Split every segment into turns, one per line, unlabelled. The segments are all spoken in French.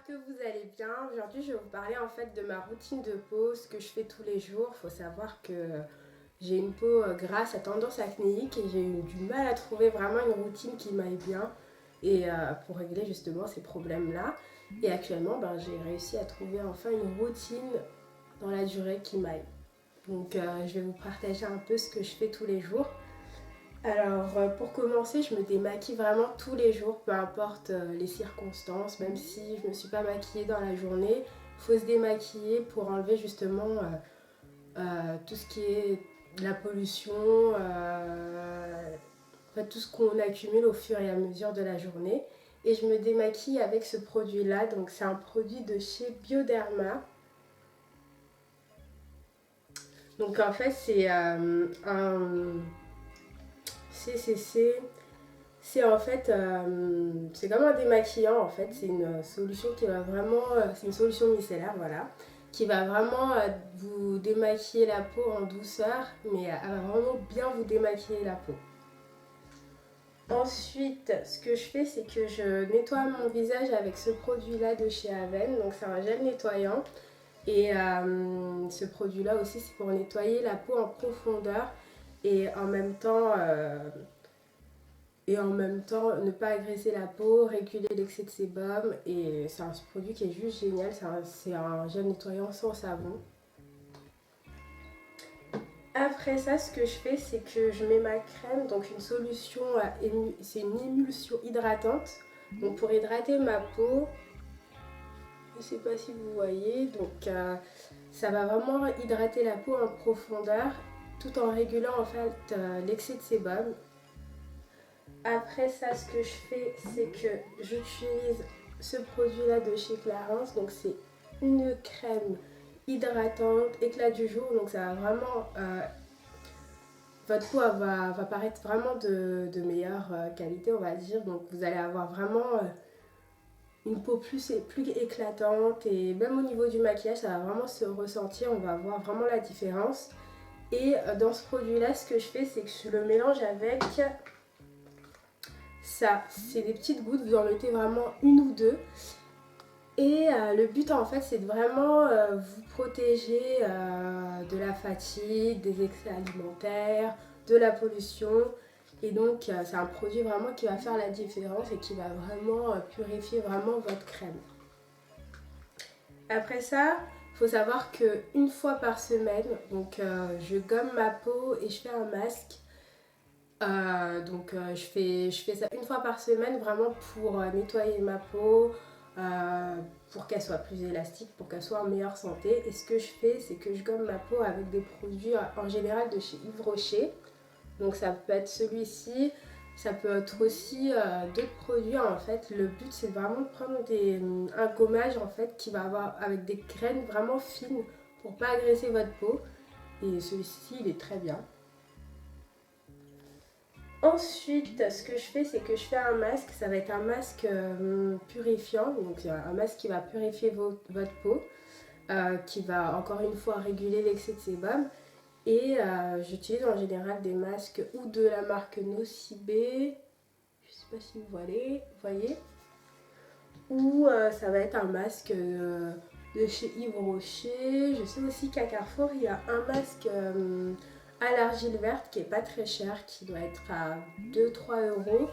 que vous allez bien. Aujourd'hui, je vais vous parler en fait de ma routine de peau, ce que je fais tous les jours. Il faut savoir que j'ai une peau grasse à tendance acnéique et j'ai eu du mal à trouver vraiment une routine qui m'aille bien et pour régler justement ces problèmes-là. Et actuellement, j'ai réussi à trouver enfin une routine dans la durée qui m'aille. Donc, je vais vous partager un peu ce que je fais tous les jours. Alors, pour commencer, je me démaquille vraiment tous les jours, peu importe les circonstances, même si je ne me suis pas maquillée dans la journée. Il faut se démaquiller pour enlever justement tout ce qui est la pollution, en fait, tout ce qu'on accumule au fur et à mesure de la journée. Et je me démaquille avec ce produit-là. Donc, c'est un produit de chez Bioderma. Donc, en fait, c'est un CCC. C'est en fait, c'est comme un démaquillant en fait, c'est une solution qui va vraiment, c'est une solution micellaire voilà, qui va vraiment vous démaquiller la peau en douceur, mais elle va vraiment bien vous démaquiller la peau. Ensuite, ce que je fais, c'est que je nettoie mon visage avec ce produit-là de chez Aven, donc c'est un gel nettoyant. Et ce produit-là aussi, c'est pour nettoyer la peau en profondeur et en même temps... ne pas agresser la peau, réguler l'excès de sébum. Et c'est un produit qui est juste génial. C'est un gel nettoyant sans savon. Après ça, ce que je fais, c'est que je mets ma crème, donc une solution, c'est une émulsion hydratante. Donc pour hydrater ma peau, je ne sais pas si vous voyez, donc ça va vraiment hydrater la peau en profondeur tout en régulant en fait l'excès de sébum. Après ça, ce que je fais, c'est que j'utilise ce produit-là de chez Clarins. Donc c'est une crème hydratante, éclat du jour. Donc ça va vraiment... votre peau va paraître vraiment de meilleure qualité, on va dire. Donc vous allez avoir vraiment une peau plus éclatante. Et même au niveau du maquillage, ça va vraiment se ressentir. On va voir vraiment la différence. Et dans ce produit-là, ce que je fais, c'est que je le mélange avec... ça, c'est des petites gouttes, vous en mettez vraiment une ou deux. Et le but en fait, c'est de vraiment vous protéger de la fatigue, des excès alimentaires, de la pollution. Et donc, c'est un produit vraiment qui va faire la différence et qui va vraiment purifier vraiment votre crème. Après ça, il faut savoir qu'une fois par semaine, donc je gomme ma peau et je fais un masque. Je fais ça une fois par semaine vraiment pour nettoyer ma peau, pour qu'elle soit plus élastique, pour qu'elle soit en meilleure santé. Et ce que je fais, c'est que je gomme ma peau avec des produits en général de chez Yves Rocher. Donc ça peut être celui-ci, ça peut être aussi d'autres produits en fait. Le but c'est vraiment de prendre un gommage en fait qui va avoir avec des graines vraiment fines pour pas agresser votre peau. Et celui-ci il est très bien. Ensuite, ce que je fais, c'est que je fais un masque. Ça va être un masque purifiant, donc un masque qui va purifier votre peau, qui va encore une fois réguler l'excès de sébum. Et j'utilise en général des masques ou de la marque Nocibé, je ne sais pas si vous voyez, ou ça va être un masque de chez Yves Rocher. Je sais aussi qu'à Carrefour, il y a un masque... à l'argile verte qui est pas très cher, qui doit être à 2-3 euros.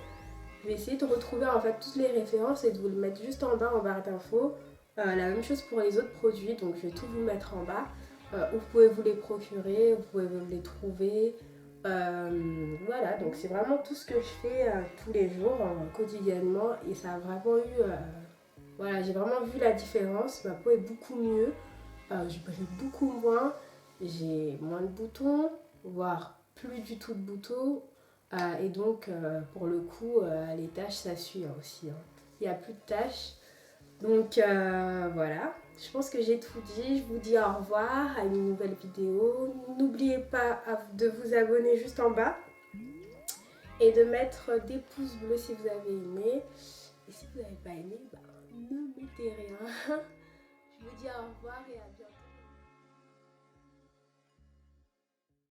Je vais essayer de retrouver en fait toutes les références et de vous le mettre juste en bas en barre d'infos. La même chose pour les autres produits, donc je vais tout vous mettre en bas. Où vous pouvez vous les procurer, vous pouvez vous les trouver. Voilà, donc c'est vraiment tout ce que je fais tous les jours, quotidiennement. Et ça a vraiment eu... voilà, j'ai vraiment vu la différence. Ma peau est beaucoup mieux. Je brille beaucoup moins. J'ai moins de boutons, voire plus du tout de boutons. Et donc, pour le coup, les tâches, ça suit aussi. Hein. Il n'y a plus de tâches. Donc, voilà. Je pense que j'ai tout dit. Je vous dis au revoir à une nouvelle vidéo. N'oubliez pas de vous abonner juste en bas. Et de mettre des pouces bleus si vous avez aimé. Et si vous n'avez pas aimé, ne mettez rien. Je vous dis au revoir et à bientôt.